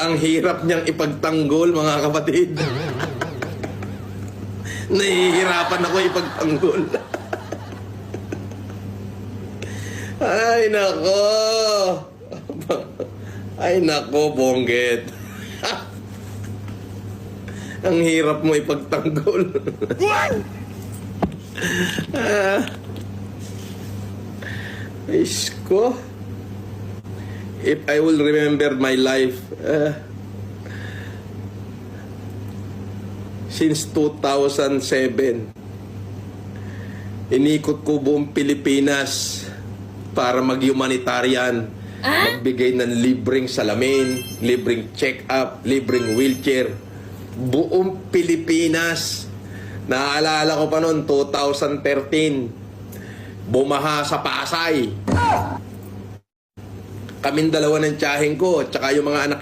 Ang hirap niyang ipagtanggol, mga kapatid. Nahihirapan ako ipagtanggol. Ay, nako. Ay, nako, Bonggit. Ang hirap mo ipagtanggol. Isko. If I will remember my life, since 2007, inikot ko buong Pilipinas para mag-humanitarian, magbigay ng libreng salamin, libreng check-up, libreng wheelchair. Buong Pilipinas. Naaalala ko pa noon, 2013, bumaha sa Pasay. Kaming dalawa ng tiyaheng ko at saka yung mga anak